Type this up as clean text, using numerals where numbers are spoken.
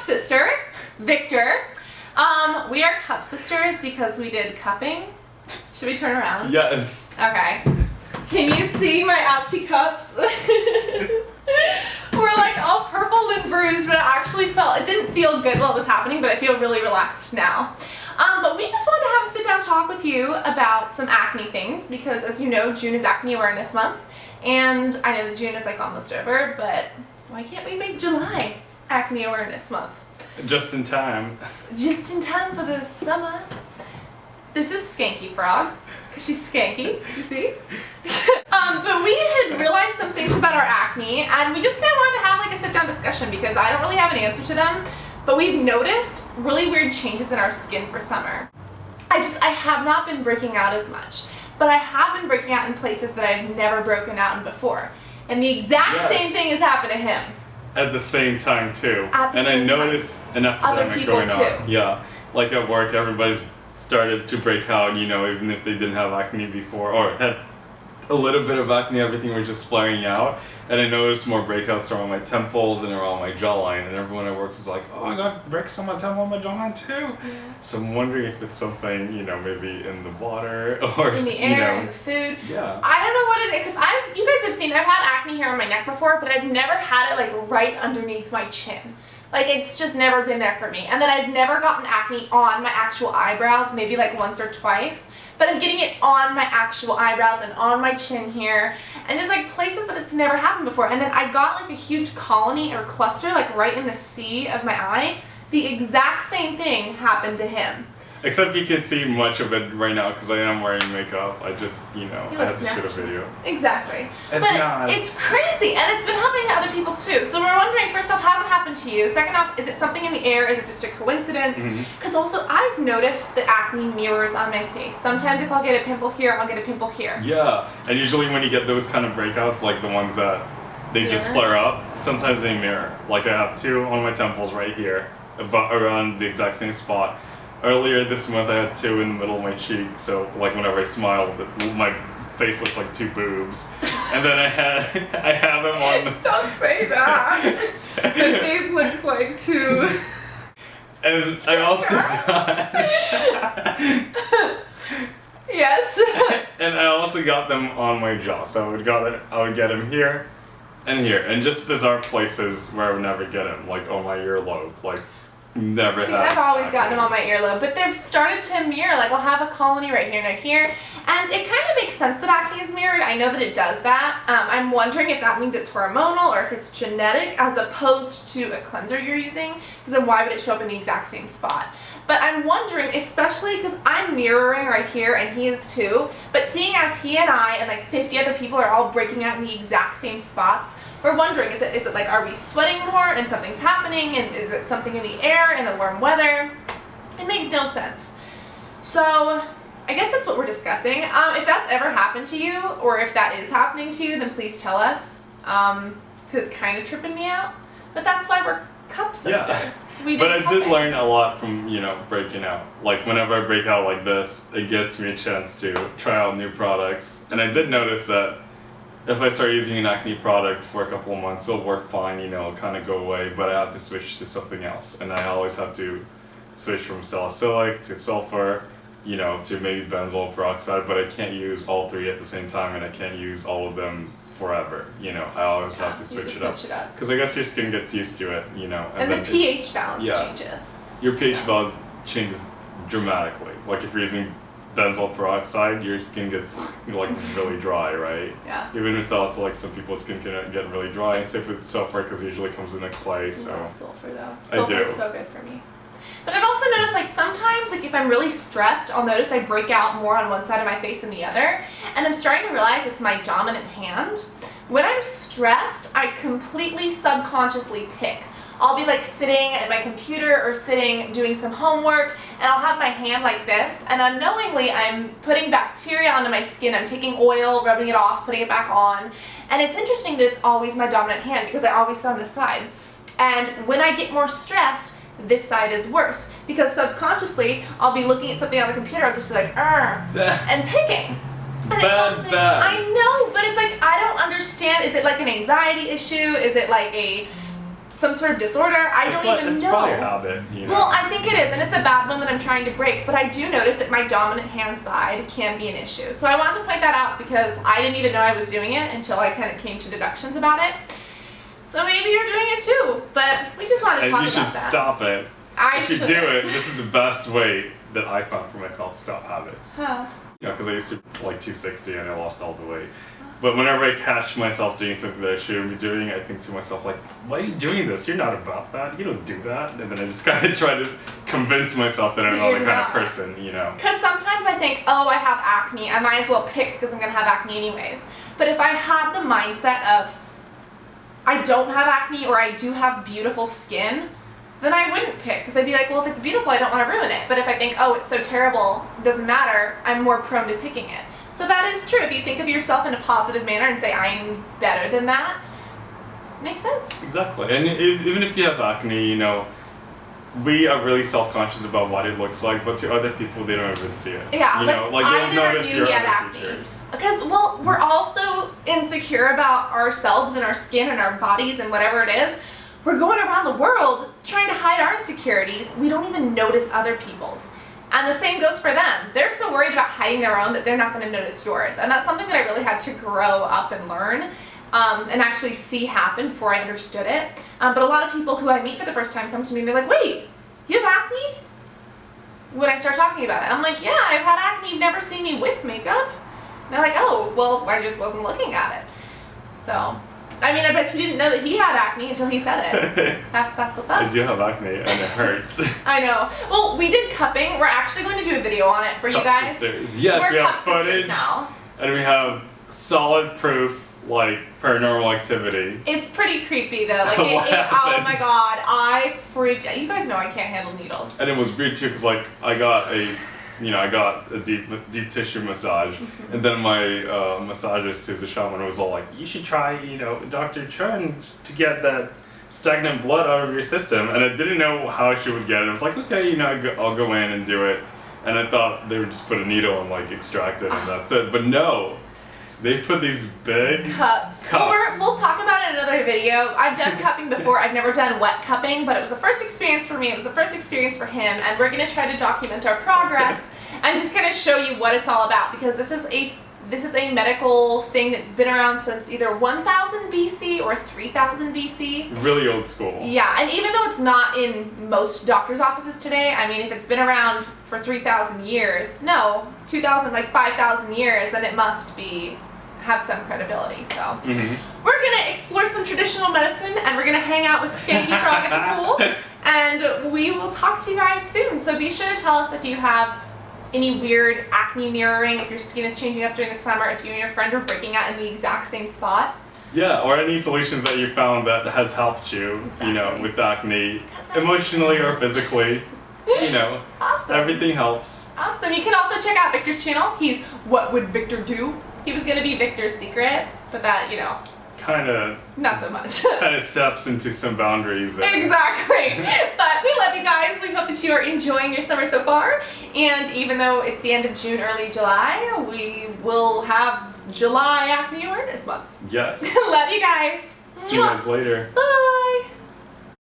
sister, Victor. We are cup sisters because we did cupping. Should we turn around? Yes. Okay. Can you see my ouchie cups? We're like all purple and bruised, but it didn't feel good while it was happening, but I feel really relaxed now. But we just wanted to have a sit-down talk with you about some acne things because, as you know, June is Acne Awareness Month, and I know that June is like almost over, but why can't we make July Acne Awareness Month? Just in time. Just in time for the summer. This is Skanky Frog, because she's skanky, you see? But we had realized some things about our acne, and we just kind of wanted to have like a sit-down discussion because I don't really have an answer to them, but we've noticed really weird changes in our skin for summer. I have not been breaking out as much, but I have been breaking out in places that I've never broken out in before. And the exact same thing has happened to him. At the same time too. And I noticed an epidemic going on. Yeah, like at work, everybody's started to break out, you know, even if they didn't have acne before or had a little bit of acne, everything was just flaring out. And I noticed more breakouts around my temples and around my jawline, and everyone at work is like, oh, I got breaks on my temple and my jawline too. Yeah. So I'm wondering if it's something, you know, maybe in the water or in the air, you know, in the food. Yeah. I don't know what it is, because you guys have seen, I've had acne here on my neck before, but I've never had it like right underneath my chin. Like, it's just never been there for me. And then I've never gotten acne on my actual eyebrows, maybe like once or twice. But I'm getting it on my actual eyebrows and on my chin here, and just like places that it's never happened before. And then I got like a huge colony or cluster like right in the C of my eye. The exact same thing happened to him. Except you can see much of it right now because I am wearing makeup. I just, you know, I had to shoot a video. Exactly. It's but nice. It's crazy, and it's been happening to other people too. So we're wondering, first off, has it happened to you? Second off, is it something in the air? Is it just a coincidence? Because also, I've noticed that acne mirrors on my face. Sometimes if I'll get a pimple here, I'll get a pimple here. Yeah, and usually when you get those kind of breakouts, like the ones that they just flare up, sometimes they mirror. Like I have two on my temples right here, around the exact same spot. Earlier this month I had two in the middle of my cheek, so like whenever I smile, my face looks like two boobs. And then I have them on the... Don't say that! My face looks like two... And I also got... Yes? And I also got them on my jaw, so I would get them here and here, and just bizarre places where I would never get them, like on my earlobe, like... Never See, had I've always gotten them on my earlobe, but they've started to mirror. Like, I'll have a colony right here and right here, and it kind of makes sense that acne is mirrored. I know that it does that. I'm wondering if that means it's hormonal or if it's genetic as opposed to a cleanser you're using, because then why would it show up in the exact same spot? But I'm wondering, especially because I'm mirroring right here and he is too, but seeing as he and I and like 50 other people are all breaking out in the exact same spots, we're wondering, is it like, are we sweating more and something's happening, and is it something in the air and the warm weather? It makes no sense. So I guess that's what we're discussing. If that's ever happened to you, or if that is happening to you, then please tell us, because it's kind of tripping me out. But that's why we're cup sisters. Yeah. But I did learn a lot from, you know, breaking out. Like whenever I break out like this, it gives me a chance to try out new products. And I did notice that if I start using an acne product for a couple of months, it'll work fine, you know, kind of go away, but I have to switch to something else. And I always have to switch from salicylic to sulfur, you know, to maybe benzoyl peroxide, but I can't use all three at the same time, and I can't use all of them forever, you know. I always have to switch it up. Because I guess your skin gets used to it, you know. And the pH balance changes. Your pH balance changes dramatically. Like if you're using benzoyl peroxide, your skin gets like really dry, right? Yeah. Even with salicylic, some people's skin can get really dry, and same with sulfur because it usually comes in a clay. So I love sulfur though. I do. Sulfur is so good for me. But I've also noticed, like, sometimes, like, if I'm really stressed, I'll notice I break out more on one side of my face than the other, and I'm starting to realize it's my dominant hand. When I'm stressed, I completely subconsciously pick. I'll be like sitting at my computer or sitting doing some homework, and I'll have my hand like this, and unknowingly I'm putting bacteria onto my skin. I'm taking oil, rubbing it off, putting it back on, and it's interesting that it's always my dominant hand because I always sit on this side. And when I get more stressed, this side is worse because subconsciously I'll be looking at something on the computer, I'll just be like, and picking. And bad. I know, but it's like, I don't understand. Is it like an anxiety issue? Is it like some sort of disorder. I don't even it's know. probably a habit, you know. Well, I think it is, and it's a bad one that I'm trying to break, but I do notice that my dominant hand side can be an issue. So I want to point that out because I didn't even know I was doing it until I kind of came to deductions about it. So maybe you're doing it too, but we just wanted to talk And about that. you should stop it. If you do it, this is the best way that I found for myself to stop habits. Huh. You know, because I used to like 260 and I lost all the weight. But whenever I catch myself doing something that I shouldn't be doing, I think to myself, like, why are you doing this? You're not about that. You don't do that. And then I just kind of try to convince myself that I'm not the kind of person, you know. Because sometimes I think, oh, I have acne. I might as well pick because I'm going to have acne anyways. But if I had the mindset of, I don't have acne or I do have beautiful skin, then I wouldn't pick. Because I'd be like, well, if it's beautiful, I don't want to ruin it. But if I think, oh, it's so terrible, it doesn't matter, I'm more prone to picking it. So that is true. If you think of yourself in a positive manner and say, I'm better than that, makes sense. Exactly. And even if you have acne, you know, we are really self-conscious about what it looks like, but to other people, they don't even see it. Yeah, you know, like I they'll never notice knew your he had other acne. features. Because, well, we're also insecure about ourselves and our skin and our bodies and whatever it is. We're going around the world trying to hide our insecurities. We don't even notice other people's. And the same goes for them. They're so worried about hiding their own that they're not going to notice yours. And that's something that I really had to grow up and learn and actually see happen before I understood it. But a lot of people who I meet for the first time come to me and they're like, wait, you have acne? When I start talking about it, I'm like, yeah, I've had acne. You've never seen me with makeup. And they're like, oh, well, I just wasn't looking at it. So, I mean, I bet you didn't know that he had acne until he said it. That's what's up. I do have acne and it hurts. I know. Well, we did cupping. We're actually going to do a video on it for you guys. Sisters. Yes, We're we have cup sisters footage now. and we have solid proof, like paranormal activity. It's pretty creepy though. Like What oh happens? my god, I freaked out. You guys know I can't handle needles. And it was weird too, because like I got a deep tissue massage, and then my massageist, who's a shaman, was all like, "You should try, Dr. Chun to get that stagnant blood out of your system." And I didn't know how she would get it. I was like, "Okay, I'll go in and do it." And I thought they would just put a needle and like extract it, and that's it. But no, they put these big Cups. We'll talk about it in another video. I've done cupping before. I've never done wet cupping, but it was the first experience for me. It was the first experience for him, and we're going to try to document our progress and just kind of show you what it's all about, because this is a medical thing that's been around since either 1000 BC or 3000 BC. Really old school. Yeah, and even though it's not in most doctors' offices today, I mean, if it's been around for 3,000 years, no, 2,000, like 5,000 years, then it must have some credibility. So we're gonna explore some traditional medicine, and we're gonna hang out with Skanky Frog at the pool, and we will talk to you guys soon. So be sure to tell us if you have any weird acne mirroring, if your skin is changing up during the summer, if you and your friend are breaking out in the exact same spot. Yeah, or any solutions that you found that has helped you, with acne, emotionally or physically. Awesome. Everything helps. Awesome. You can also check out Victor's channel. He's What Would Victor Do? He was going to be Victor's secret, but that, Kind of. not so much. Kind of steps into some boundaries. Exactly. But we love you guys. We hope that you are enjoying your summer so far. And even though it's the end of June, early July, we will have July Acne Awareness Month. Yes. Love you guys. See you guys later. Bye.